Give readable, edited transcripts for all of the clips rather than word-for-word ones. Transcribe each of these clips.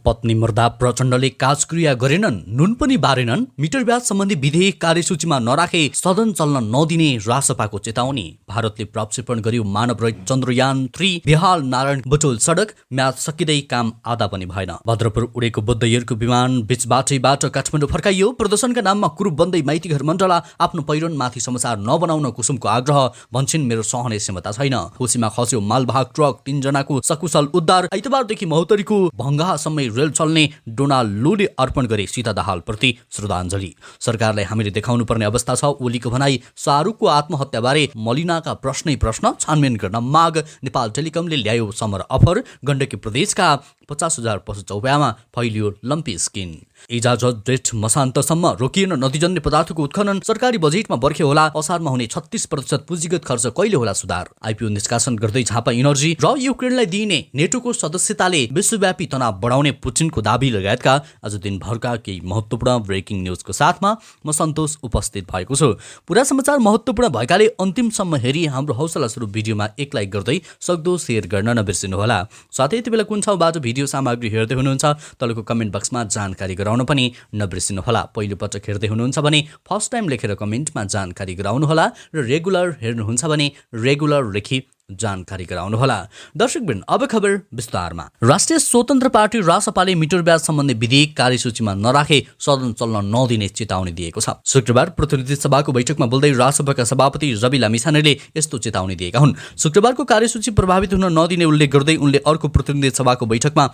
पत्नी मर्दा प्रचण्डले काजक्रिया गरेनन्, नुन पनि बारेनन्। मिटर ब्याज सम्बन्धी विधेयक कार्यसूचीमा नराखे सदन चल्न नदिने रासपाको चेतावनी। भारतले प्रक्षेपण गर्यो मानवरहित चन्द्रयान 3। बिहाल नारायण बुटोल सडक म्याच सकिँदै काम आधा पनि भएन। भद्रपुर उडेको बुद्ध एयरको विमान बीचबाटैबाट काठमाडौँ फर्काइयो। प्रदर्शनका नाममा कुरूप बन्दै माइती घर मण्डला आफ्नो पहिरनमाथि समाचार नबनाउन कुसुमको आग्रह। भन्छन् मेरो सहने क्षमता छैन। कोसीमा खस्यो मालवाहक ट्रक, 3 जनाको सकुशल उद्धार। आइतबारदेखि महोत्तरीको भङ्गासम्मै रेल चल्ने डोनाल्ड लूले अर्पण गरे सीता दाहालप्रति श्रद्धाञ्जली। सरकारलाई हामीले देखाउनु पर्ने अवस्था छ। ओलीको भनाई। शाहरुखको आत्महत्याबारे मलिनाका प्रश्न छानबिन गर्न माग। नेपाल टेलिकमले ल्यायो समर अफर। गण्डकी प्रदेशका 50,000 पशु चौपायामा फैलियो लम्पी स्किन। इजाजत डेट मसान्तसम्म रोकिएन नदीजन्य पदार्थको उत्खनन। सरकारी बजेटमा बर्खे होला। असारमा हुने 36% पुँजीगत खर्च कहिले होला सुधार। आइपिओ निष्कासन गर्दै झापा इनर्जी र युक्रेनलाई दिइने नेटोको सदस्यताले विश्वव्यापी तनाव बढाउने पुचिनको दाबी लगायतका आज दिनभरका केही महत्त्वपूर्ण ब्रेकिङ न्युजको साथमा म सन्तोष उपस्थित भएको छु। पुरा समाचार महत्त्वपूर्ण भएकाले अन्तिमसम्म हेरी हाम्रो हौसला स्वरूप भिडियोमा एक लाइक गर्दै सक्दो सेयर गर्न नबिर्सिनुहोला। साथै यति बेला कुन ठाउँबाट भिडियो सामग्री हेर्दै हुनुहुन्छ तलको कमेन्ट बक्समा जानकारी गराउन पनि नबिर्सिनुहोला। पहिलो पटक हेर्दै हुनुहुन्छ भने फर्स्ट टाइम लेखेर कमेन्टमा जानकारी गराउनुहोला र रेगुलर हेर्नुहुन्छ भने रेगुलर लेखी जानकारी गराउनुहोला। दर्शकवृन्द, अब खबर विस्तारमा। राष्ट्रिय स्वतन्त्र पार्टी रासपाले मिटर ब्याज सम्बन्धी विधेयक कार्यसूचीमा नराखे सदन चल्न नदिने चेतावनी दिएको छ। शुक्रबार प्रतिनिधि सभाको बैठकमा बोल्दै रासपाका सभापति रवि लामिछानेले यस्तो चेतावनी दिएका हुन्। शुक्रबारको कार्यसूची प्रभावित हुन नदिने उल्लेख गर्दै उनले अर्को प्रतिनिधि सभाको बैठकमा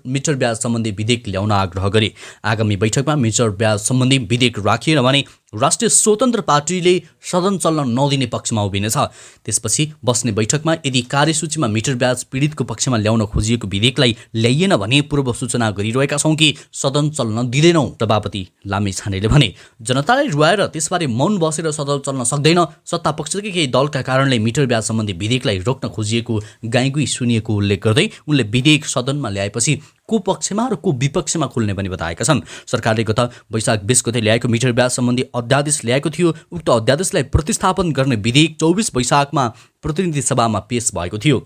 मिटर ब्याज सम्बन्धी विधेयक ल्याउन आग्रह गरे। आगामी बैठकमा मिटर ब्याज सम्बन्धी विधेयक राखिएन भने राष्ट्रिय स्वतन्त्र पार्टीले सदन चल्न नदिने पक्षमा उभिनेछ। त्यसपछि बस्ने बैठकमा यदि कार्यसूचीमा मिटर ब्याज पीडितको पक्षमा ल्याउन खोजिएको विधेयकलाई ल्याइएन भने पूर्व सूचना गरिरहेका छौँ कि सदन चल्न दिँदैनौँ। सभापति लामिछानेले भने जनतालाई रुवाएर त्यसबारे मौन बसेर सदन चल्न सक्दैन। सत्तापक्षकै केही दलका कारणले मिटर ब्याज सम्बन्धी विधेयकलाई रोक्न खोजिएको गाईगुई सुनिएको उल्लेख गर्दै उनले विधेयक सदनमा ल्याएपछि को पक्षमा र को विपक्षमा खुल्ने पनि बताएका छन्। सरकारले गत वैशाख 20 गते ल्याएको मिटर ब्याज सम्बन्धी अध्यादेश ल्याएको थियो। उक्त अध्यादेशलाई प्रतिस्थापन गर्ने विधेयक 24 वैशाखमा प्रतिनिधि सभामा पेश भएको थियो।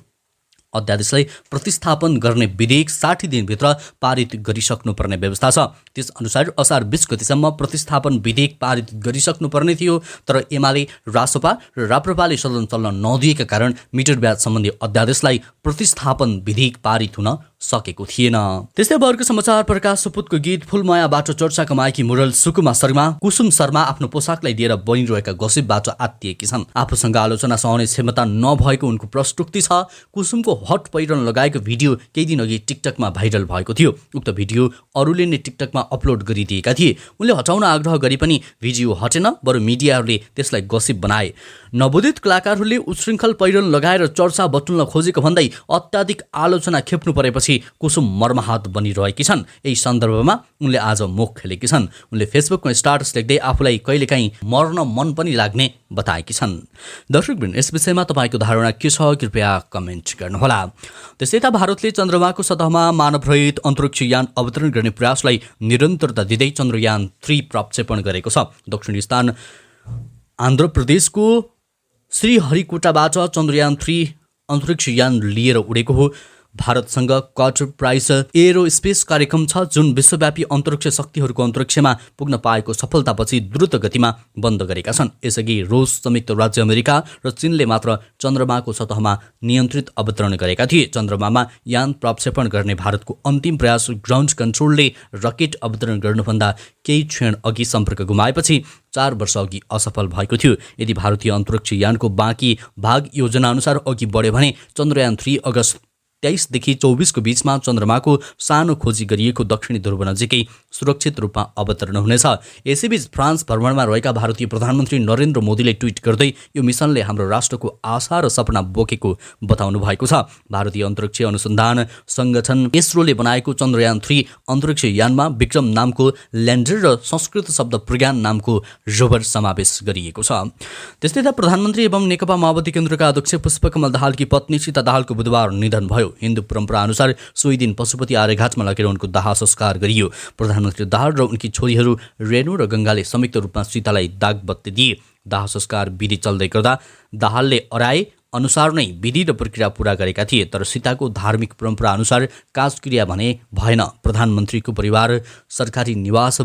अध्यादेशलाई प्रतिस्थापन गर्ने विधेयक 60 दिनभित्र पारित गरिसक्नुपर्ने व्यवस्था छ। त्यसअनुसार असार 20 गतिसम्म प्रतिस्थापन विधेयक पारित गरिसक्नुपर्ने थियो। तर एमाले, रासपा र राप्रपाले सदन चल्न नदिएका कारण मिटर ब्याज सम्बन्धी अध्यादेशलाई प्रतिस्थापन विधेयक पारित हुन सकेको थिएन। त्यस्तै वर्ग समाचार प्रकाश सुपुतको गीत फुलमायाबाट चर्चा कमाएकी मोडल सुकुमा शर्मा कुसुम शर्मा आफ्नो पोसाकलाई लिएर बनिरहेका गसिपबाट आत्तिएकी छन्। आफूसँग आलोचना सहने क्षमता नभएको उनको प्रष्टुक्ति छ। कुसुमको हट पहिरन लगाएको भिडियो केही दिन अघि टिकटकमा भाइरल भएको थियो। उक्त भिडियो अरूले नै टिकटकमा अपलोड गरिदिएका थिए। उनले हटाउन आग्रह गरे पनि भिडियो हटेन, बरु मिडियाहरूले त्यसलाई गसिप बनाए। नवोदित कलाकारहरूले उच्छृङ्खल पहिरन लगाएर चर्चा बटुल्न खोजेको भन्दै अत्याधिक आलोचना खेप्नु परेपछि कुसुम मर्माहत बनिरहेकी छन्। यही सन्दर्भमा उनले आज मुख खेलेकी छन्। उनले फेसबुकमा स्टाटस लेख्दै आफूलाई कहिलेकाहीँ मर्न मन पनि लाग्ने बताएकी छन्। दर्शकवृन्द, यस विषयमा तपाईँको धारणा के छ कृपया कमेन्ट गर्नुहोला। त्यसै त भारतले चन्द्रमाको सतहमा मानवरहित अन्तरिक्ष यान अवतरण गर्ने प्रयासलाई निरन्तरता दिँदै चन्द्रयान 3 प्रक्षेपण गरेको छ। दक्षिणी स्थान आन्ध्र प्रदेशको श्रीहरिकोटाबाट चन्द्रयान 3 अन्तरिक्ष यान लिएर उडेको हो। भारतसँग क्वार्टर प्राइस एरोस्पेस कार्यक्रम छ जुन विश्वव्यापी अन्तरिक्ष शक्तिहरूको अन्तरिक्षमा पुग्न पाएको सफलतापछि द्रुत गतिमा बन्द गरेका छन्। यसअघि रुस, संयुक्त राज्य अमेरिका र चीनले मात्र चन्द्रमाको सतहमा नियन्त्रित अवतरण गरेका थिए। चन्द्रमामा यान प्रक्षेपण गर्ने भारतको अन्तिम प्रयास ग्राउन्ड कन्ट्रोलले रकेट अवतरण गर्नुभन्दा केही क्षण अघि सम्पर्क गुमाएपछि 4 वर्ष अघि असफल भएको थियो। यदि भारतीय अन्तरिक्ष यानको बाँकी भाग योजना अनुसार अघि बढ्यो भने चन्द्रयान 3 अगस्त 23 देखि 24 को बीचमा चन्द्रमाको सानो खोजी गरिएको दक्षिणी ध्रुव नजिकै सुरक्षित रूपमा अवतरण हुनेछ। यसैबीच फ्रान्स भ्रमणमा रहेका भारतीय प्रधानमन्त्री नरेन्द्र मोदीले ट्विट गर्दै यो मिसनले हाम्रो राष्ट्रको आशा र सपना बोकेको बताउनु भएको छ। भारतीय अन्तरिक्ष अनुसन्धान संगठन इसरोले बनाएको चन्द्रयान 3 अन्तरिक्ष यानमा विक्रम नामको ल्यान्डर र संस्कृत शब्द प्रज्ञान नामको रोभर समावेश गरिएको छ। त्यस्तै त प्रधानमन्त्री एवं नेकपा माओवादी केन्द्रका अध्यक्ष पुष्पकमल दाहालकी पत्नी सीता दाहालको बुधबार निधन भयो। हिन्दू परम्परा अनुसार सोही दिन पशुपति आर्यघाटमा लगेर उनको दाह संस्कार गरियो। प्रधानमन्त्री दाहाल र उनकी छोरीहरू रेणु र गङ्गाले संयुक्त रूपमा सीतालाई दागबत्ती दिए। दाह संस्कार विधि चल्दै गर्दा दाहालले अराए अनुसार नै विधि र प्रक्रिया पूरा गरेका थिए, तर सीताको धार्मिक परम्परा अनुसार काजक्रिया भने भएन। प्रधानमन्त्रीको परिवार सरकारी निवास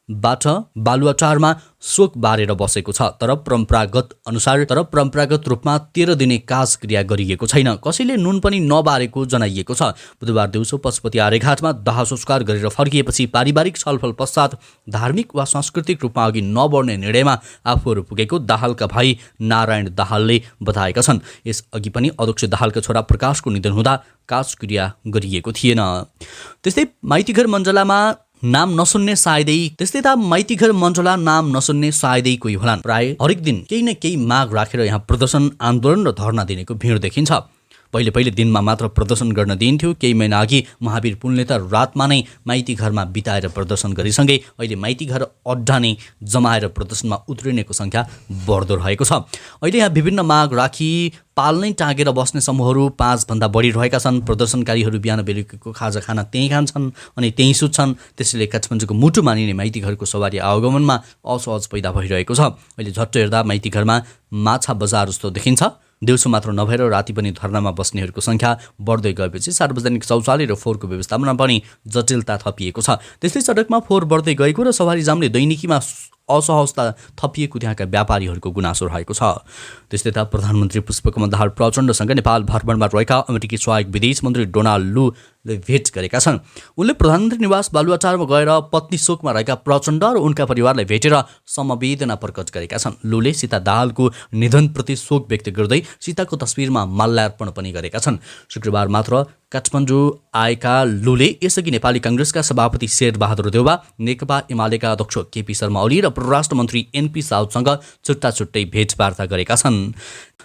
बालुवाटारमा शोक बारेर बसेको छ, तर परम्परागत रूपमा 13 दिने काजक्रिया गरिएको छैन। कसैले नुन पनि नबारेको जनाइएको छ। बुधबार दिउँसो पशुपति आर्यघाटमा दाह संस्कार गरेर फर्किएपछि पारिवारिक छलफल पश्चात धार्मिक वा सांस्कृतिक रूपमा अघि नबढ्ने निर्णयमा आफूहरू पुगेको दाहालका भाइ नारायण दाहालले बताएका छन्। यसअघि पनि अध्यक्ष दाहालका छोरा प्रकाशको निधन हुँदा काजक्रिया गरिएको थिएन। त्यस्तै माइतीघर मञ्जला नाम नसुन्ने सायदै कोही होलान्। प्राय हरेक दिन केही न केही माग राखेर यहाँ प्रदर्शन, आन्दोलन र धरना दिनेको भिड देखिन्छ। पहिले दिनमा मात्र प्रदर्शन गर्न दिइन्थ्यो। केही महिना अघि महावीर पुनले त रातमा नै माइती घरमा बिताएर प्रदर्शन गरेसँगै अहिले माइती घर अड्डा नै जमाएर प्रदर्शनमा उत्रिनेको सङ्ख्या बढ्दो रहेको छ। अहिले यहाँ विभिन्न माग राखी पालनै टाँगेर बस्ने समूहहरू 5 भन्दा बढी रहेका छन्। प्रदर्शनकारीहरू बिहान बेलुकीको खाजा खाना त्यहीँ खान्छन् अनि त्यहीँ सुत्छन्। त्यसैले काठमाडौँको मुटु मानिने माइती घरको सवारी आवागमनमा असहज पैदा भइरहेको छ। अहिले झट्ट हेर्दा माइती घरमा माछा बजार जस्तो देखिन्छ। दिउँसो मात्र नभएर राति पनि धरनामा बस्नेहरूको सङ्ख्या बढ्दै गएपछि सार्वजनिक शौचालय र फोहोरको व्यवस्थापनमा पनि जटिलता थपिएको छ। त्यस्तै सडकमा फोहोर बढ्दै गएको र सवारी जामले दैनिकीमा असहजता थपिएको त्यहाँका व्यापारीहरूको गुनासो रहेको छ। त्यस्तै त प्रधानमन्त्री पुष्पकमल दाहाल प्रचण्डसँग नेपाल भ्रमणमा रहेका अमेरिकी सहायक विदेश मन्त्री डोनाल्ड लूले भेट गरेका छन्। उनले प्रधानमन्त्री निवास बालुवाटारमा गएर पत्नी शोकमा रहेका प्रचण्ड र उनका परिवारलाई भेटेर समवेदना प्रकट गरेका छन्। लूले सीता दाहालको निधनप्रति शोक व्यक्त गर्दै सीताको तस्विरमा माल्यार्पण पनि गरेका छन्। शुक्रबार मात्र काठमाडौँ आएका लूले यसअघि नेपाली काङ्ग्रेसका सभापति शेरबहादुर देउवा, नेकपा एमालेका अध्यक्ष केपी शर्मा ओली र परराष्ट्र मन्त्री एनपी साउदसँग छुट्टै भेटवार्ता गरेका छन्।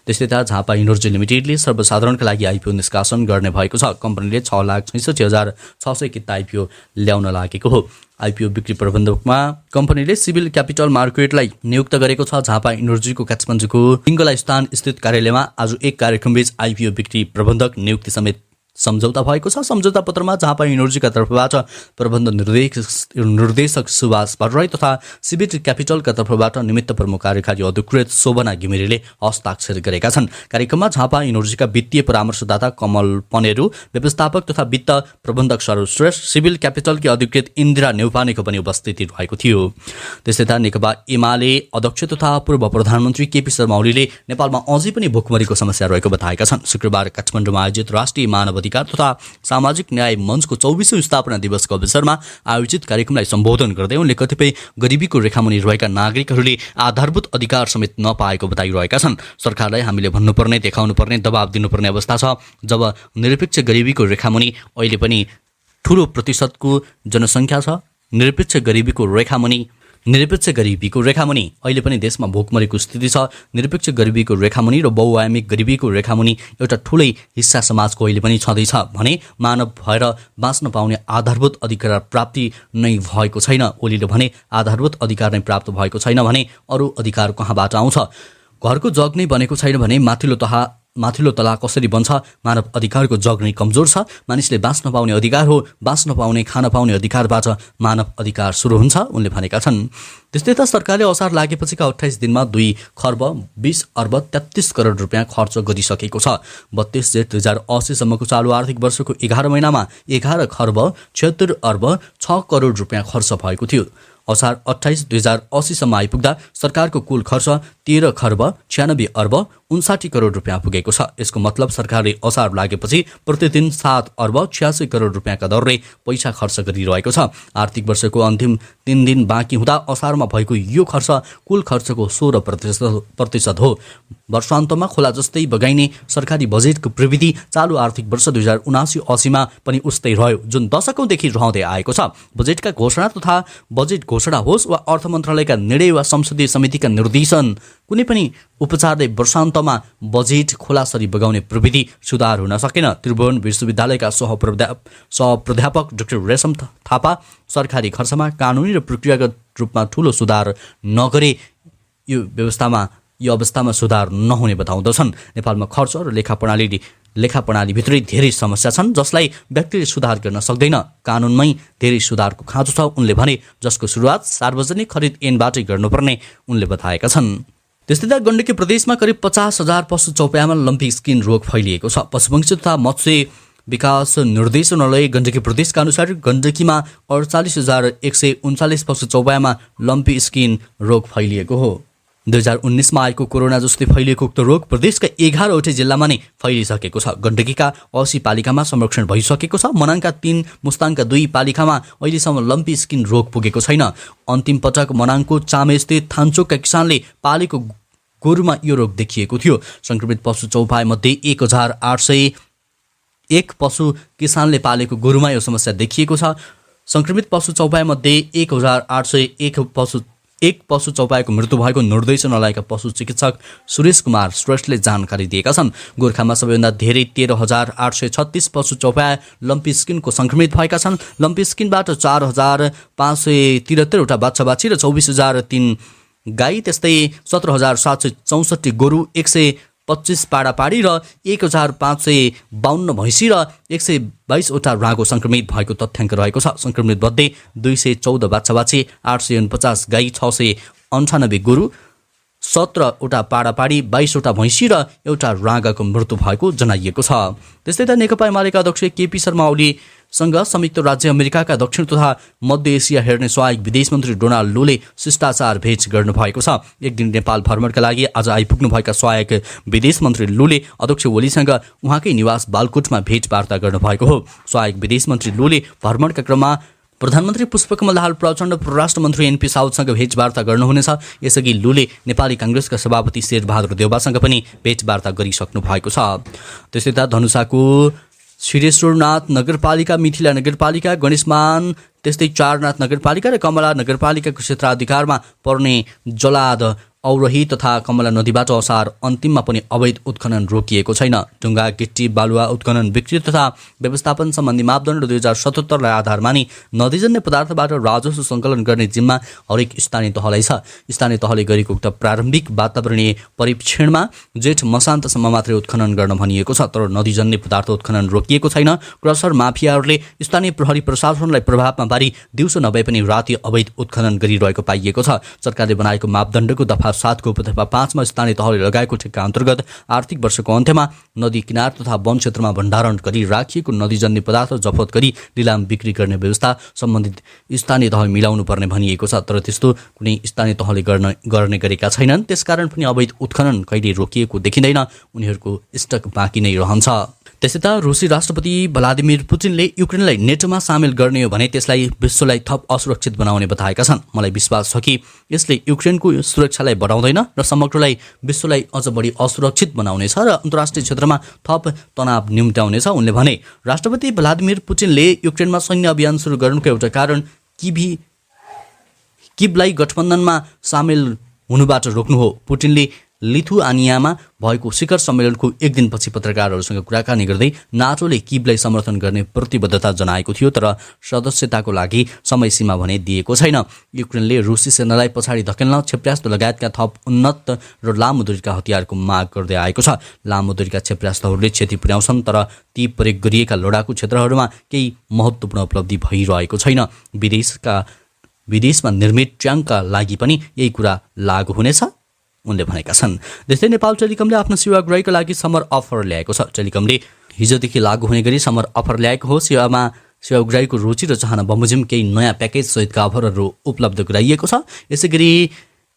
त्यस्तै त झापा इनर्जी लिमिटेडले सर्वसाधारणका लागि आइपिओ निष्कासन गर्ने भएको छ। कम्पनीले 6,66,600 किता आइपिओ ल्याउन लागेको हो। आइपिओ बिक्री प्रबन्धकमा कम्पनीले सिभिल क्यापिटल मार्केटलाई नियुक्त गरेको छ। झापा इनर्जीको काठमाडौँको पिङ्गला स्थान स्थित कार्यालयमा आज एक कार्यक्रमबीच आइपिओ बिक्री प्रबन्धक नियुक्ति समेत सम्झौता भएको छ। सम्झौता पत्रमा झापा इनर्जीका तर्फबाट प्रबन्ध निर्देशक सुभाष भट्टराई तथा सिभिल क्यापिटलका तर्फबाट निमित्त प्रमुख कार्यकारी अधिकृत शोभना घिमिरेले हस्ताक्षर गरेका छन्। कार्यक्रममा झापा इनर्जीका वित्तीय परामर्शदाता कमल पनेरू, व्यवस्थापक तथा वित्त प्रबन्धक सरोज श्रेष्ठ, सिभिल क्यापिटलकी अधिकृत इन्दिरा नेउपानेको पनि उपस्थिति रहेको थियो। त्यस्तै त नेकपा एमाले अध्यक्ष तथा पूर्व प्रधानमन्त्री केपी शर्मा ओलीले नेपालमा अझै पनि भोकमरीको समस्या रहेको बताएका छन्। शुक्रबार काठमाडौँमा आयोजित राष्ट्रिय मानव अधिकार तथा सामाजिक न्याय मञ्चको 24औं स्थापना दिवसको अवसरमा आयोजित कार्यक्रमलाई सम्बोधन गर्दै उनले कतिपय गरिबीको रेखामुनि रहेका नागरिकहरूले आधारभूत अधिकार समेत नपाएको बताइरहेका छन्। सरकारलाई हामीले भन्नुपर्ने, देखाउनुपर्ने, दबाब दिनुपर्ने अवस्था छ। जब निरपेक्ष गरिबीको रेखामुनि अहिले पनि ठूलो प्रतिशतको जनसङ्ख्या छ। निरपेक्ष गरिबीको रेखामुनि अहिले पनि देशमा भोकमरीको स्थिति छ। निरपेक्ष गरिबीको रेखामुनि र बहुआयामिक गरिबीको रेखामुनि एउटा ठूलै हिस्सा समाजको अहिले पनि छँदैछ भने मानव भएर बाँच्न पाउने आधारभूत अधिकार प्राप्ति नै भएको छैन। ओलीले भने आधारभूत अधिकार नै प्राप्त भएको छैन भने अरू अधिकार कहाँबाट आउँछ? घरको जग नै बनेको छैन भने माथिल्लो तला कसरी बन्छ? मानव अधिकारको जग नै कमजोर छ। मानिसले बाँच्न पाउने अधिकार हो। बाँच्न पाउने, खान पाउने अधिकारबाट मानव अधिकार सुरु हुन्छ, उनले भनेका छन्। त्यस्तै त सरकारले असार लागेपछिका 28 दिनमा 2 खर्ब 20 अर्ब 33 करोड रुपियाँ खर्च गरिसकेको छ। 32 जेठ 2080 सम्मको चालु आर्थिक वर्षको 11 महिनामा 11 खर्ब 76 अर्ब 6 करोड रुपियाँ खर्च भएको थियो। असार 28 2080 सम्म आइपुग्दा सरकारको कुल खर्च 13 खर्ब 96 अर्ब 59 करोड रुपियाँ पुगेको छ। यसको मतलब सरकारले असार लागेपछि प्रतिदिन 7 अर्ब 86 करोड रुपियाँका दरले पैसा खर्च गरिरहेको छ। आर्थिक वर्षको अन्तिम 3 दिन बाँकी हुँदा असारमा भएको यो खर्च कुल खर्चको 16% हो। वर्षान्तमा खोला जस्तै बगाइने सरकारी बजेटको प्रवृत्ति चालु आर्थिक वर्ष 2079-80मा पनि उस्तै रह्यो, जुन दशकौंदेखि रहँदै आएको छ। बजेटका घोषणा तथा बजेट घोषणा होस् वा अर्थ मन्त्रालयका निर्णय वा संसदीय समितिका निर्देशन, कुनै पनि उपचारले वर्षान्तमा बजेट खोलासरी बगाउने प्रविधि सुधार हुन सकेन। त्रिभुवन विश्वविद्यालयका सहप्राध्यापक डाक्टर रेशम थापा सरकारी खर्चमा कानुनी र प्रक्रियागत रूपमा ठूलो सुधार नगरे यो अवस्थामा सुधार नहुने बताउँदछन्। नेपालमा खर्च र लेखा प्रणालीभित्रै धेरै समस्या छन् जसलाई व्यक्तिले सुधार गर्न सक्दैन। कानुनमै धेरै सुधारको खाँचो छ, उनले भने, जसको सुरुवात सार्वजनिक खरिद ऐनबाटै गर्नुपर्ने उनले बताएका छन्। त्यस्तै गण्डकी प्रदेशमा करिब 50,000 पशु चौपायामा लम्पी स्किन रोग फैलिएको छ। पशुपक्षी तथा मत्स्य विकास निर्देशनालय गण्डकी प्रदेशका अनुसार गण्डकीमा 48,139 पशु चौपायामा लम्पी स्किन रोग फैलिएको हो। 2019मा आएको कोरोना जस्तै फैलिएको उक्त रोग प्रदेशका 11वटै जिल्लामा नै फैलिसकेको छ। गण्डकीका 80 पालिकामा संरक्षण भइसकेको छ। मनाङका 3, मुस्ताङका 2 पालिकामा अहिलेसम्म लम्पी स्किन रोग पुगेको छैन। अन्तिम पटक मनाङको चामेस्थित थान्चोकका किसानले पालेको गोरुमा यो रोग देखिएको थियो। संक्रमित पशु चौपायामध्ये 1,801 पशु किसानले पालेको गोरुमा यो समस्या देखिएको छ। संक्रमित पशु चौपायामध्ये 1,801 पशु चौपायाको मृत्यु भएको निर्देशनालयका पशु चिकित्सक सुरेश कुमार श्रेष्ठले जानकारी दिएका छन्। गोर्खामा सबैभन्दा धेरै 13,836 पशु चौपाया लम्पी स्किनको संक्रमित भएका छन्। लम्पी स्किनबाट 4,573 वटा बाछा बाछी र 24,003 गाई, त्यस्तै 17,764 गोरु, 125 पाडापाडी र 1,552 भैँसी र 122 राँगो संक्रमित भएको तथ्याङ्क रहेको छ। संक्रमित मध्ये 214 बाछाबाछी, 849 गाई, 698 गोरु, 17 पाडापाडी, 22 भैँसी र 1 राँगाको मृत्यु भएको जनाइएको छ। त्यस्तै नेकपा एमालेका अध्यक्ष केपी शर्मा ओलीसँग संयुक्त राज्य अमेरिकाका दक्षिण तथा मध्य एसिया हेर्ने सहायक विदेश मन्त्री डोनाल्ड लूले शिष्टाचार भेट गर्नुभएको छ। एक दिन नेपाल भ्रमणका लागि आज आइपुग्नुभएका सहायक विदेश मन्त्री लूले अध्यक्ष ओलीसँग उहाँकै निवास बालकोटमा भेटवार्ता गर्नुभएको हो। सहायक विदेश मन्त्री लूले भ्रमणका क्रममा प्रधानमन्त्री पुष्पकमल दाहाल प्रचण्ड, परराष्ट्र मन्त्री एनपी साउदसँग भेटवार्ता गर्नुहुनेछ। यसअघि लूले नेपाली काङ्ग्रेसका सभापति शेरबहादुर देउवासँग पनि भेटवार्ता गरिसक्नु भएको छ। त्यसै त धनुषाको श्रीश्वरनाथ नगरपालिका, मिथिला नगरपालिका, गणेशमान, त्यस्तै चारनाथ नगरपालिका र कमला नगरपालिकाको क्षेत्राधिकारमा पर्ने जलाद औरही तथा कमला नदीबाट असार अन्तिममा पनि अवैध उत्खनन रोकिएको छैन। ढुङ्गा, गिट्टी, बालुवा उत्खनन, बिक्री तथा व्यवस्थापन सम्बन्धी मापदण्ड 2077लाई आधारमा नै नदीजन्य पदार्थबाट राजस्व सङ्कलन गर्ने जिम्मा हरेक स्थानीय तहलाई छ। स्थानीय तहले गरेको उक्त प्रारम्भिक वातावरणीय परीक्षणमा जेठ मसान्तसम्म मात्रै उत्खनन गर्न भनिएको छ। तर नदीजन्य पदार्थ उत्खनन रोकिएको छैन। क्रसर माफियाहरूले स्थानीय प्रहरी प्रशासनलाई प्रभावमा पारी दिउँसो नभए पनि राति अवैध उत्खनन गरिरहेको पाइएको छ। सरकारले बनाएको मापदण्डको दफा 7 को उपदफा 5 मा स्थानीय तहले लगाएको ठेक्का अन्तर्गत आर्थिक वर्षको अन्त्यमा नदी किनार तथा वन क्षेत्रमा भण्डारण गरी राखिएको नदीजन्य पदार्थ जफत गरी निलाम बिक्री गर्ने व्यवस्था सम्बन्धित स्थानीय तहले मिलाउनु पर्ने भनिएको छ। तर त्यस्तो कुनै स्थानीय तहले गर्ने गरेका छैनन्। त्यसकारण पनि अवैध उत्खनन कहिले रोकिएको देखिँदैन। उनीहरूको स्टक बाँकी नै रहन्छ। त्यसै त रुसी राष्ट्रपति भ्लादिमिर पुटिनले युक्रेनलाई नेटोमा सामेल गर्ने हो भने त्यसलाई विश्वलाई थप असुरक्षित बनाउने बताएका छन्। मलाई विश्वास छ कि यसले युक्रेनको सुरक्षालाई बढाउँदैन र समग्रलाई विश्वलाई अझ बढी असुरक्षित बनाउनेछ र अन्तर्राष्ट्रिय क्षेत्रमा थप तनाव निम्त्याउनेछ। उनले भने राष्ट्रपति भ्लादिमिर पुटिनले युक्रेनमा सैन्य अभियान सुरु गर्नुको एउटा कारण किबलाई गठबन्धनमा सामेल हुनुबाट रोक्नु हो। पुटिनले लिथुआनियामा भएको शिखर सम्मेलनको एक दिनपछि पत्रकारहरूसँग कुराकानी गर्दै नाटोले किबलाई समर्थन गर्ने प्रतिबद्धता जनाएको थियो, तर सदस्यताको लागि समय सीमा भने दिएको छैन। युक्रेनले रुसी सेनालाई पछाडि धकेल्न क्षेप्यास्त्र लगायतका थप उन्नत र लामो दूरीका हतियारको माग गर्दै आएको छ। लामो दूरीका क्षेप्यास्त्रहरूले क्षति पुर्याउँछन्, तर ती प्रयोग गरिएका लडाकु क्षेत्रहरूमा केही महत्त्वपूर्ण उपलब्धि भइरहेको छैन। विदेशमा निर्मित ट्याङ्कका लागि पनि यही कुरा लागू हुनेछ उनले भनेका छन्। त्यस्तै नेपाल टेलिकमले आफ्नो सेवाग्राहीका लागि समर अफर ल्याएको छ। टेलिकमले हिजोदेखि लागू हुने गरी समर अफर ल्याएको हो। सेवाग्राहीको रुचि र चाहना बमोजिम केही नयाँ प्याकेज सहितका अफरहरू उपलब्ध गराइएको छ। यसै गरी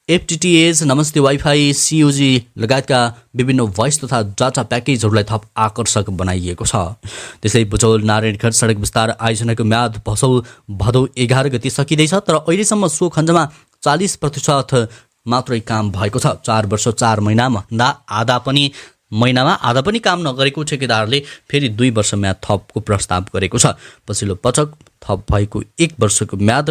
एफटिटिएच, नमस्ते वाइफाई, सिओजी लगायतका विभिन्न भोइस तथा डाटा प्याकेजहरूलाई थप आकर्षक बनाइएको छ। त्यसै बुचौल नारायणघाट सडक विस्तार आयोजनाको म्याद भदौ 11 गति सकिँदैछ, तर अहिलेसम्म सो खण्डमा 40% मात्रै काम भएको छ। 4 वर्ष 4 महिनामा आधा पनि काम नगरेको ठेकेदारले फेरि 2 वर्ष म्याद थपको प्रस्ताव गरेको छ। पछिल्लो पटक थप भएको 1 वर्षको म्याद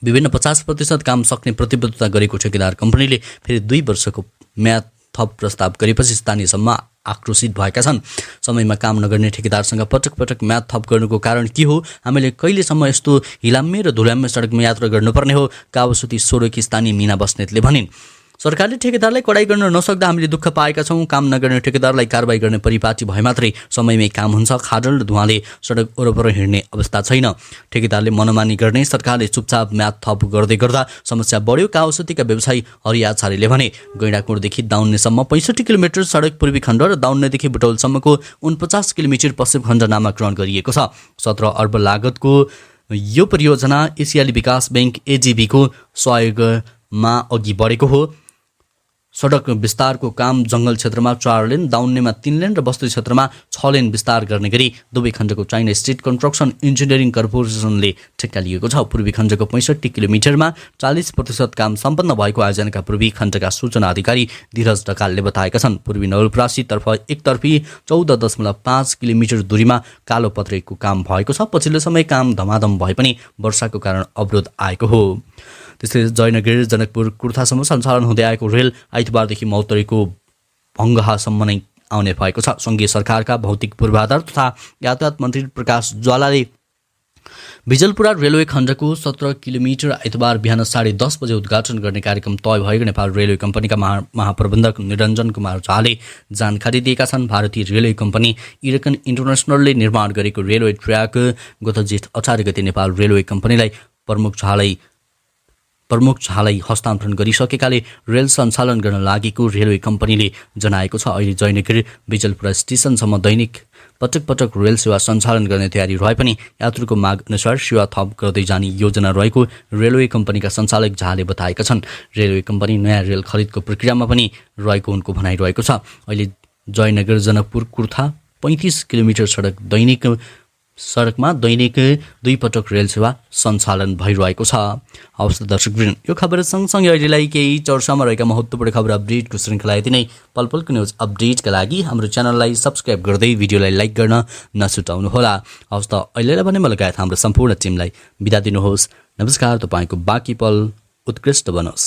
विभिन्न 50% काम सक्ने प्रतिबद्धता गरेको ठेकेदार कम्पनीले फेरि 2 वर्षको म्याद थप प्रस्ताव गरेपछि स्थानीयसम्म आक्रोशित भएका छन्। समयमा काम नगर्ने ठेकेदारसँग पटक पटक म्याद थप गर्नुको कारण के हो? हामीले कहिलेसम्म यस्तो हिलाम्मे र धुलाम्मे सडकमा यात्रा गर्नुपर्ने हो? कावासुती सोरोकी स्थानीय मिना बस्नेतले भनिन्। सरकारले ठेकेदारलाई कडाई गर्न नसक्दा हामीले दुःख पाएका छौँ। काम नगर्ने ठेकेदारलाई कारबाही गर्ने परिपाटी भए मात्रै समयमै काम हुन्छ। खाडल र धुवाँले सडक वरपर हिँड्ने अवस्था छैन। ठेकेदारले मनमानी गर्ने, सरकारले चुपचाप म्याद थप गर्दै गर्दा समस्या बढ्यो। काउसतीका व्यवसायी हरियाछारीले भने गैंडाकोटदेखि दाउन्नेसम्म 65 किलोमिटर सडक पूर्वी खण्ड र दाउन्नेदेखि बुटौलसम्मको 49 किलोमिटर पश्चिम खण्ड नामाकरण गरिएको छ। 17 अर्ब लागतको यो परियोजना एसियाली विकास बैंक एजीबीको सहयोगमा अघि बढेको हो। सडक विस्तारको काम जङ्गल क्षेत्रमा 4 लेन, दाउन्नेमा 3 लेन र बस्ती क्षेत्रमा 6 लेन विस्तार गर्ने गरी दुवै खण्डको चाइना स्टेट कन्स्ट्रक्सन इन्जिनियरिङ कर्पोरेसनले ठेक्का लिएको छ। पूर्वी खण्डको 65 किलोमिटरमा 40% काम सम्पन्न भएको आयोजनाका पूर्वी खण्डका सूचना अधिकारी धीरज ढकालले बताएका छन्। पूर्वी नवलपरासीतर्फ एकतर्फी 14.5 किलोमिटर दूरीमा कालो पत्रेको काम भएको छ। पछिल्लो समय काम धमाधम भए पनि वर्षाको कारण अवरोध आएको हो। त्यसै जयनगर जनकपुर कुर्थासम्म सञ्चालन हुँदै आएको रेल आइतबारदेखि मौतरीको भङ्गहासम्म नै आउने भएको छ। सङ्घीय सरकारका भौतिक पूर्वाधार तथा यातायात मन्त्री प्रकाश ज्वालाले बिजलपुरा रेलवे खण्डको 17 किलोमिटर आइतबार बिहान 10:30 बजे उद्घाटन गर्ने कार्यक्रम तय भएको नेपाल रेलवे कम्पनीका महाप्रबन्धक निरञ्जन कुमार झाले जानकारी दिएका छन्। भारतीय रेलवे कम्पनी इरकन इन्टरनेसनलले निर्माण गरेको रेलवे ट्र्याक गत जेठ 18 गते नेपाल रेलवे कम्पनीलाई प्रमुख झालाई हस्तान्तरण गरिसकेकाले रेल सञ्चालन गर्न लागेको रेलवे कम्पनीले जनाएको छ। अहिले जयनगर बिजलपुरा स्टेसनसम्म दैनिक पटक रेल सेवा सञ्चालन गर्ने तयारी रहे पनि यात्रुको माग अनुसार सेवा थप गर्दै जाने योजना रहेको रेलवे कम्पनीका सञ्चालक झाले बताएका छन्। रेलवे कम्पनी नयाँ रेल खरिदको प्रक्रियामा पनि रहेको उनको भनाइरहेको छ। अहिले जयनगर जनकपुर कुर्था 35 किलोमिटर सडकमा दैनिक 2 पटक रेल सेवा सञ्चालन भइरहेको छ। हवस् दर्शकवृन्द, यो खबर सँगसँगै अहिलेलाई केही चर्चामा रहेका महत्त्वपूर्ण खबर अपडेटको श्रृङ्खला यति नै। पलपलको न्युज अपडेटका लागि हाम्रो च्यानललाई सब्स्क्राइब गर्दै भिडियोलाई लाइक गर्न नछुटाउनुहोला। हवस् त अहिलेलाई भने म लगायत हाम्रो सम्पूर्ण टिमलाई बिदा दिनुहोस्। नमस्कार। तपाईँको बाँकी पल उत्कृष्ट बनोस्।